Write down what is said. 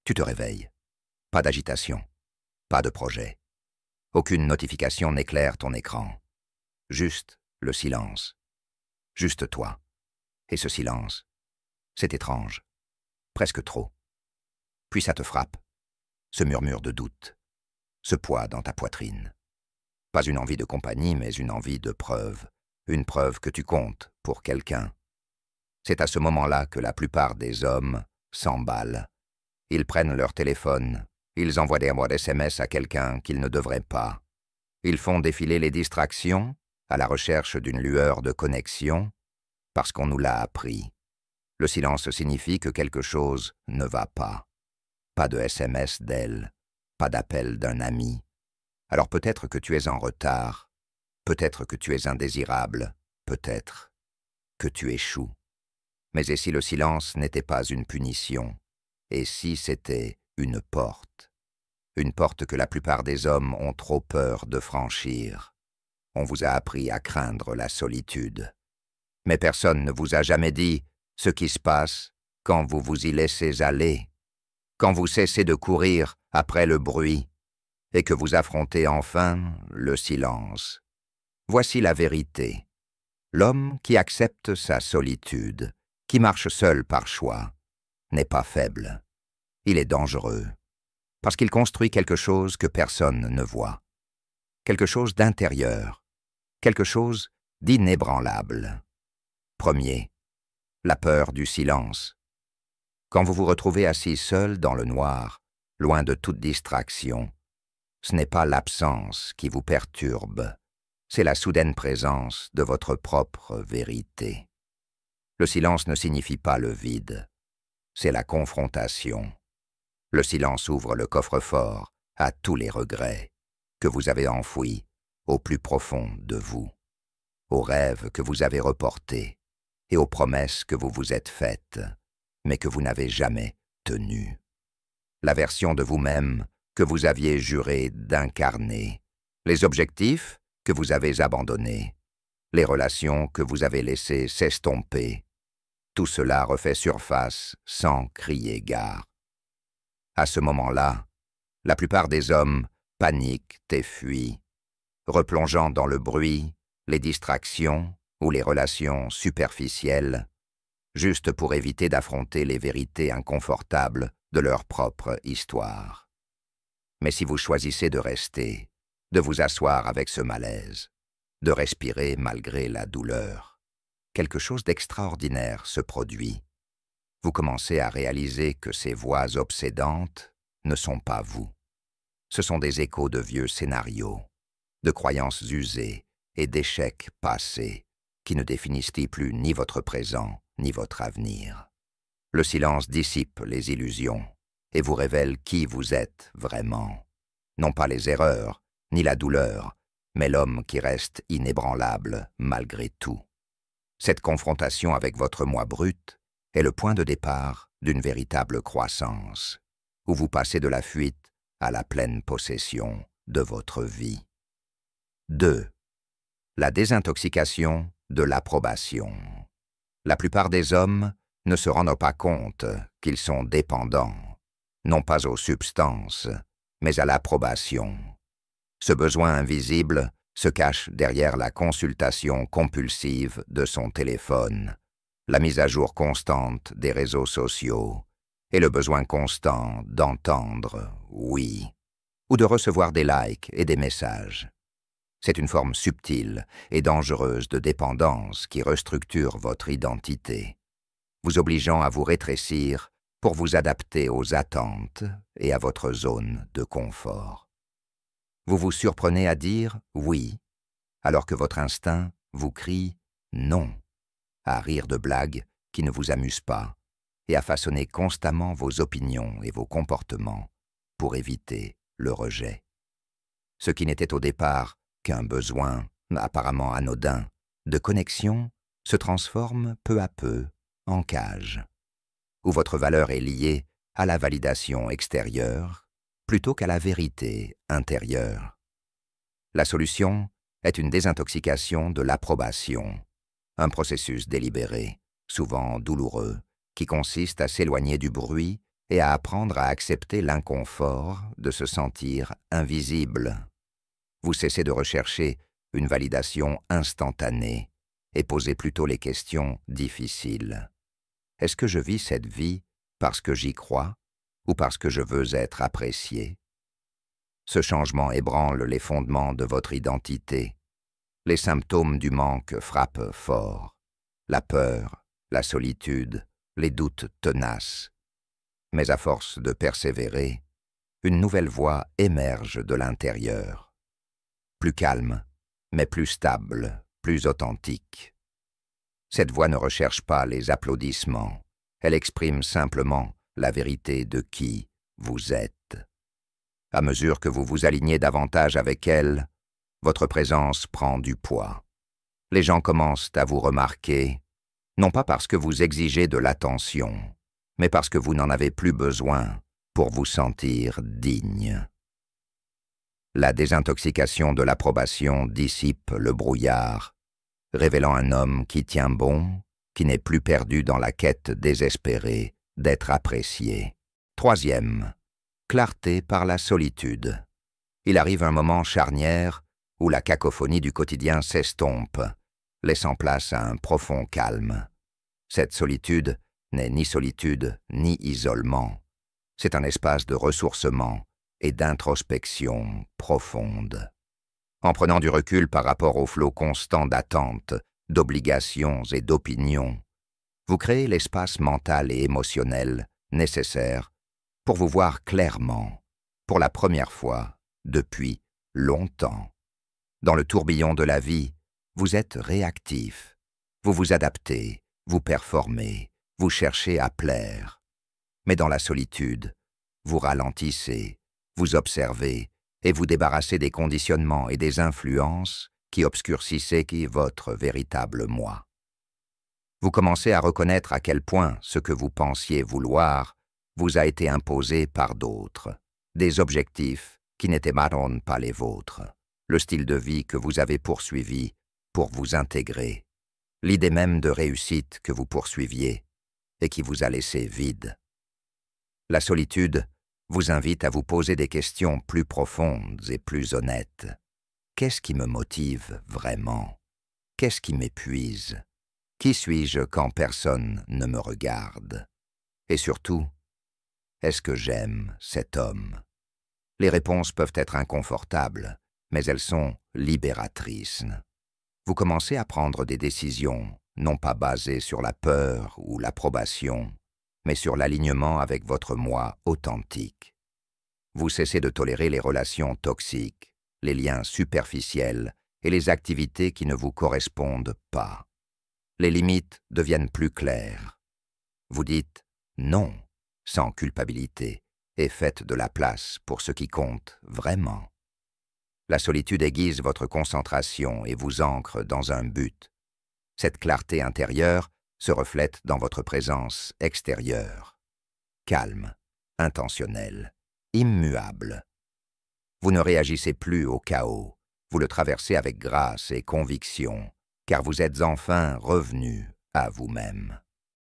Tu te réveilles. Pas d'agitation. Pas de projet. Aucune notification n'éclaire ton écran. Juste le silence. Juste toi. Et ce silence, c'est étrange. Presque trop. Puis ça te frappe. Ce murmure de doute. Ce poids dans ta poitrine. Pas une envie de compagnie, mais une envie de preuve. Une preuve que tu comptes pour quelqu'un. C'est à ce moment-là que la plupart des hommes s'emballent. Ils prennent leur téléphone. Ils envoient des mots d'SMS à quelqu'un qu'ils ne devraient pas. Ils font défiler les distractions à la recherche d'une lueur de connexion parce qu'on nous l'a appris. Le silence signifie que quelque chose ne va pas. Pas de SMS d'elle, pas d'appel d'un ami. Alors peut-être que tu es en retard, peut-être que tu es indésirable, peut-être que tu échoues. Mais et si le silence n'était pas une punition? Et si c'était une porte? Une porte que la plupart des hommes ont trop peur de franchir. On vous a appris à craindre la solitude. Mais personne ne vous a jamais dit ce qui se passe quand vous vous y laissez aller, quand vous cessez de courir après le bruit et que vous affrontez enfin le silence. Voici la vérité. L'homme qui accepte sa solitude, qui marche seul par choix, n'est pas faible. Il est dangereux, parce qu'il construit quelque chose que personne ne voit, quelque chose d'intérieur, quelque chose d'inébranlable. Premier, la peur du silence. Quand vous vous retrouvez assis seul dans le noir, loin de toute distraction, ce n'est pas l'absence qui vous perturbe, c'est la soudaine présence de votre propre vérité. Le silence ne signifie pas le vide, c'est la confrontation. Le silence ouvre le coffre-fort à tous les regrets que vous avez enfouis au plus profond de vous, aux rêves que vous avez reportés et aux promesses que vous vous êtes faites, mais que vous n'avez jamais tenues. La version de vous-même que vous aviez juré d'incarner, les objectifs que vous avez abandonnés, les relations que vous avez laissées s'estomper, tout cela refait surface sans crier gare. À ce moment-là, la plupart des hommes paniquent et fuient, replongeant dans le bruit, les distractions ou les relations superficielles, juste pour éviter d'affronter les vérités inconfortables de leur propre histoire. Mais si vous choisissez de rester, de vous asseoir avec ce malaise, de respirer malgré la douleur, quelque chose d'extraordinaire se produit. Vous commencez à réaliser que ces voix obsédantes ne sont pas vous. Ce sont des échos de vieux scénarios, de croyances usées et d'échecs passés qui ne définissent plus ni votre présent ni votre avenir. Le silence dissipe les illusions et vous révèle qui vous êtes vraiment. Non pas les erreurs, ni la douleur, mais l'homme qui reste inébranlable malgré tout. Cette confrontation avec votre moi brut est le point de départ d'une véritable croissance, où vous passez de la fuite à la pleine possession de votre vie. 2. La désintoxication de l'approbation. La plupart des hommes ne se rendent pas compte qu'ils sont dépendants, non pas aux substances, mais à l'approbation. Ce besoin invisible se cache derrière la consultation compulsive de son téléphone, la mise à jour constante des réseaux sociaux et le besoin constant d'entendre « oui » ou de recevoir des likes et des messages. C'est une forme subtile et dangereuse de dépendance qui restructure votre identité, vous obligeant à vous rétrécir pour vous adapter aux attentes et à votre zone de confort. Vous vous surprenez à dire « oui » alors que votre instinct vous crie « non », à rire de blagues qui ne vous amusent pas et à façonner constamment vos opinions et vos comportements pour éviter le rejet. Ce qui n'était au départ qu'un besoin, apparemment anodin, de connexion se transforme peu à peu en cage, où votre valeur est liée à la validation extérieure plutôt qu'à la vérité intérieure. La solution est une désintoxication de l'approbation, un processus délibéré, souvent douloureux, qui consiste à s'éloigner du bruit et à apprendre à accepter l'inconfort de se sentir invisible. Vous cessez de rechercher une validation instantanée et posez plutôt les questions difficiles. Est-ce que je vis cette vie parce que j'y crois ou parce que je veux être apprécié? Ce changement ébranle les fondements de votre identité. Les symptômes du manque frappent fort. La peur, la solitude, les doutes tenaces. Mais à force de persévérer, une nouvelle voix émerge de l'intérieur. Plus calme, mais plus stable, plus authentique. Cette voix ne recherche pas les applaudissements. Elle exprime simplement la vérité de qui vous êtes. À mesure que vous vous alignez davantage avec elle, votre présence prend du poids. Les gens commencent à vous remarquer, non pas parce que vous exigez de l'attention, mais parce que vous n'en avez plus besoin pour vous sentir digne. La désintoxication de l'approbation dissipe le brouillard, révélant un homme qui tient bon, qui n'est plus perdu dans la quête désespérée d'être apprécié. Troisième, clarté par la solitude. Il arrive un moment charnière où la cacophonie du quotidien s'estompe, laissant place à un profond calme. Cette solitude n'est ni solitude ni isolement. C'est un espace de ressourcement et d'introspection profonde. En prenant du recul par rapport au flot constant d'attentes, d'obligations et d'opinions, vous créez l'espace mental et émotionnel nécessaire pour vous voir clairement, pour la première fois depuis longtemps. Dans le tourbillon de la vie, vous êtes réactif. Vous vous adaptez, vous performez, vous cherchez à plaire. Mais dans la solitude, vous ralentissez, vous observez et vous débarrassez des conditionnements et des influences qui obscurcissaient votre véritable moi. Vous commencez à reconnaître à quel point ce que vous pensiez vouloir vous a été imposé par d'autres, des objectifs qui n'étaient marron pas les vôtres, le style de vie que vous avez poursuivi pour vous intégrer, l'idée même de réussite que vous poursuiviez et qui vous a laissé vide. La solitude vous invite à vous poser des questions plus profondes et plus honnêtes. Qu'est-ce qui me motive vraiment? Qu'est-ce qui m'épuise? Qui suis-je quand personne ne me regarde? Et surtout, est-ce que j'aime cet homme? Les réponses peuvent être inconfortables, mais elles sont libératrices. Vous commencez à prendre des décisions, non pas basées sur la peur ou l'approbation, mais sur l'alignement avec votre moi authentique. Vous cessez de tolérer les relations toxiques, les liens superficiels et les activités qui ne vous correspondent pas. Les limites deviennent plus claires. Vous dites « non » sans culpabilité et faites de la place pour ce qui compte vraiment. La solitude aiguise votre concentration et vous ancre dans un but. Cette clarté intérieure se reflète dans votre présence extérieure. Calme, intentionnelle, immuable. Vous ne réagissez plus au chaos, vous le traversez avec grâce et conviction, car vous êtes enfin revenu à vous-même.